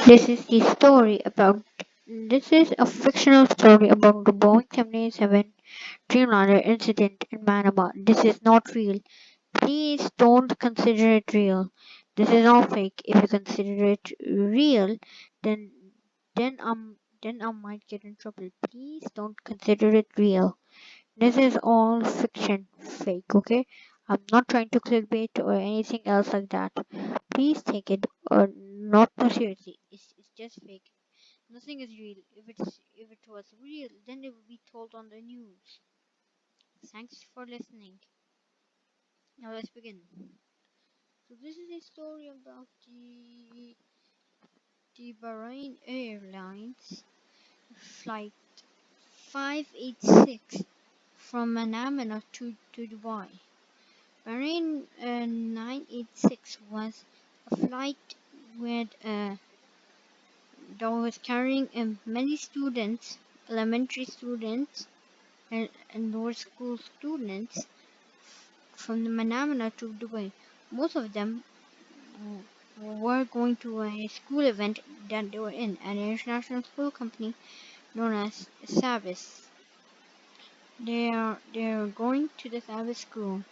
This is the story about. This is a fictional story about the Boeing 787 Dreamliner incident in Manama. This is not real. Please don't consider it real. This is all fake. If you consider it real, then then I might get in trouble. Please don't consider it real. This is all fiction, fake. Okay? I'm not trying to clickbait or anything else like that. Please take it or not too seriously. It's just fake. Nothing is real. If it was real, then it would be told on the news. Thanks for listening. Now let's begin. So this is a story about the Bahrain Airlines flight 586 from Manama to Dubai. Bahrain 986 was a flight with that was carrying many students, elementary students and lower school students from the Manama to Dubai. Most of them were going to a school event that they were in, an international school company known as Sabis. They are going to the Sabis school.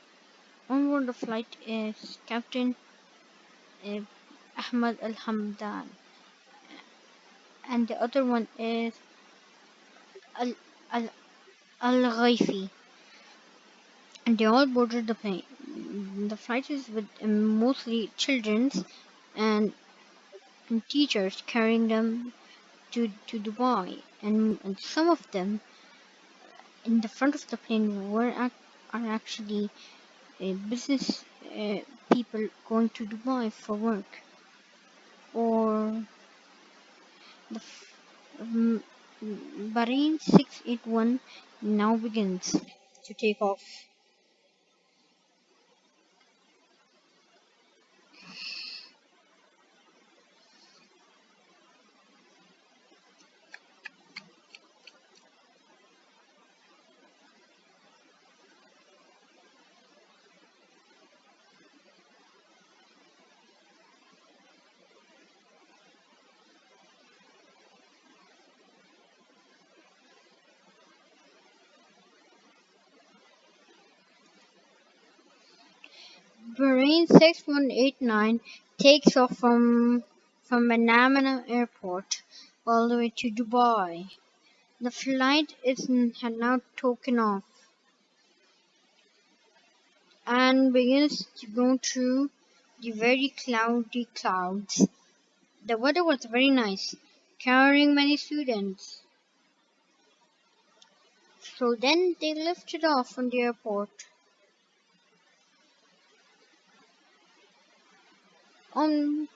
On board the flight is Captain uh, Ahmad Al Hamdan, and the other one is Al Al Al Ghaifi, and they all boarded the plane. The flight is with mostly children's and, and teachers carrying them to Dubai, and some of them in the front of the plane are actually business people going to Dubai for work. Or the Bahrain 681 now begins to take off. Bahrain 6189 takes off from Manama Airport all the way to Dubai. The flight had now taken off and begins to go through the very cloudy clouds. The weather was very nice, carrying many students. So then they lifted off from the airport. On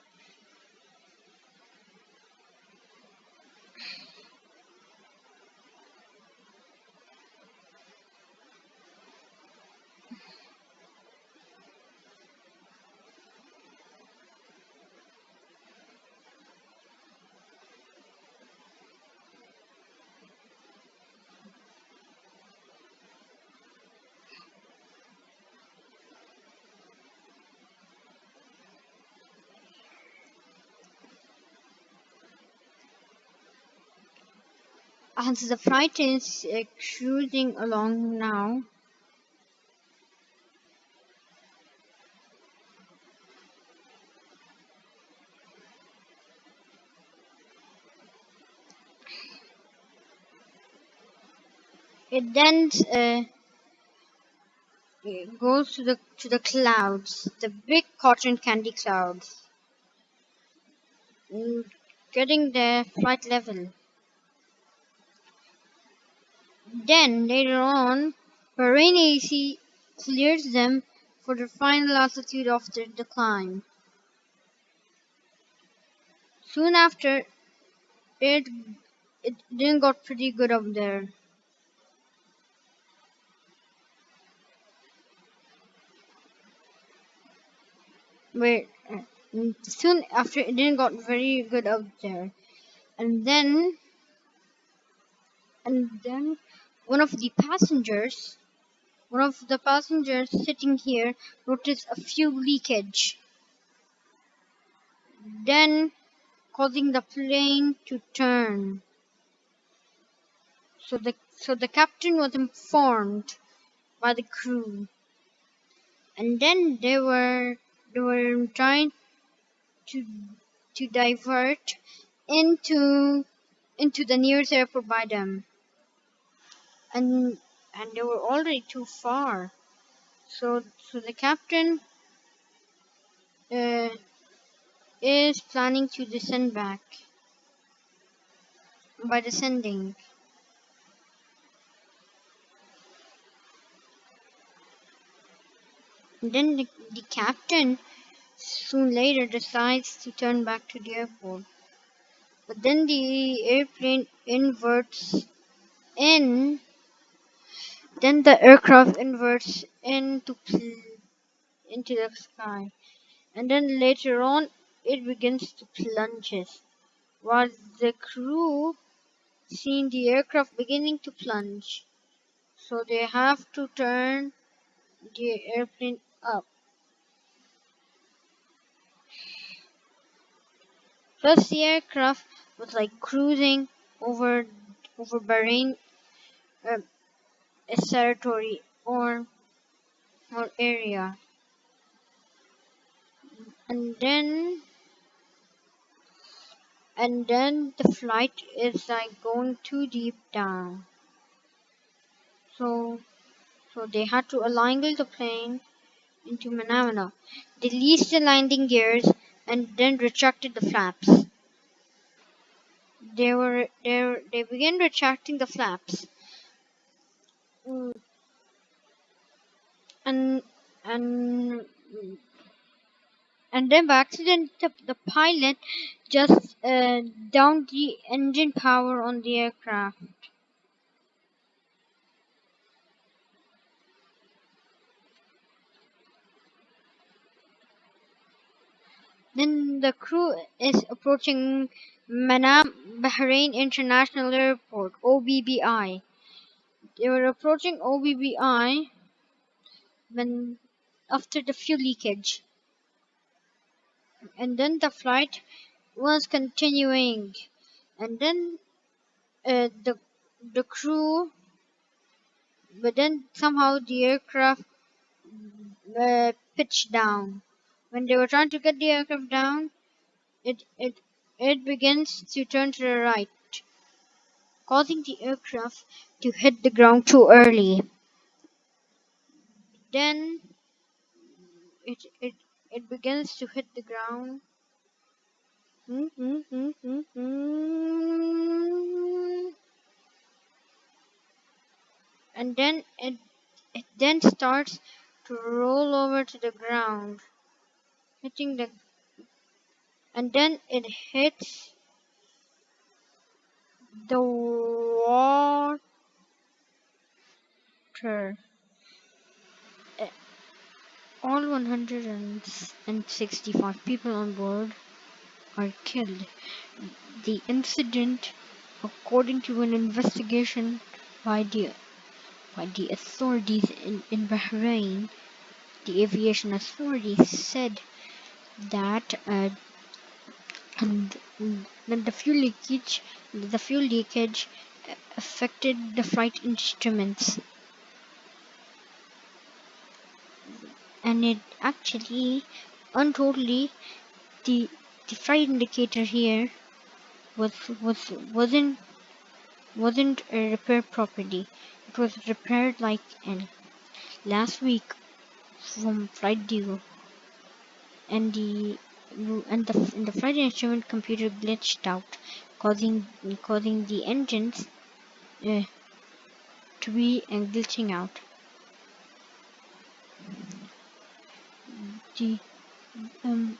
as the flight is cruising along now, it then it goes to the clouds, the big cotton candy clouds, mm, getting their flight level. Then later on, Bahrain AC clears them for the final altitude of the climb. Soon after, it it then got pretty good up there. Wait, soon after it then got very good up there, and then and then one of the passengers, one of the passengers sitting here noticed a fuel leakage. Then causing the plane to turn. So the captain was informed by the crew, and then they were trying to divert into the nearest airport by them, and they were already too far. So the captain uh, is planning to descend back by descending. And then the captain soon later decides to turn back to the airport. But then the airplane inverts in, then the aircraft inverts into the sky. And then later on, it begins to plunges. While the crew seen the aircraft beginning to plunge, so they have to turn the airplane up. Plus, the aircraft was like cruising over Bahrain, uh, its territory or area, and then the flight is like going too deep down. So they had to align the plane into Manama. They released the landing gears and then retracted the flaps. They began retracting the flaps. Mm, and and and then by accident the pilot just downed the engine power on the aircraft. Then the crew is approaching Manama Bahrain International Airport (OBBI). They were approaching OBBI when after the fuel leakage, and then the flight was continuing, and then the crew, but then somehow the aircraft pitched down. When they were trying to get the aircraft down, it it it begins to turn to the right, causing the aircraft to hit the ground too early. Then it it it begins to hit the ground. And then it then starts to roll over to the ground, hitting the and then it hits the water. Uh, All 165 people on board are killed. The incident, according to an investigation by the authorities in Bahrain, the aviation authorities said that and then the fuel leakage affected the flight instruments, and it actually untotally the flight indicator here was wasn't repaired properly. It was repaired like last week from flight due, and the flight instrument computer glitched out, causing the engines uh, to be glitching out. The um,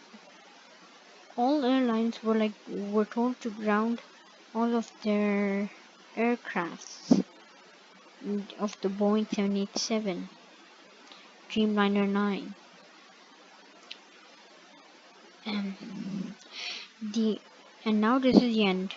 all airlines were told to ground all of their aircrafts of the Boeing 787 Dreamliner-9. Um, the and now this is the end.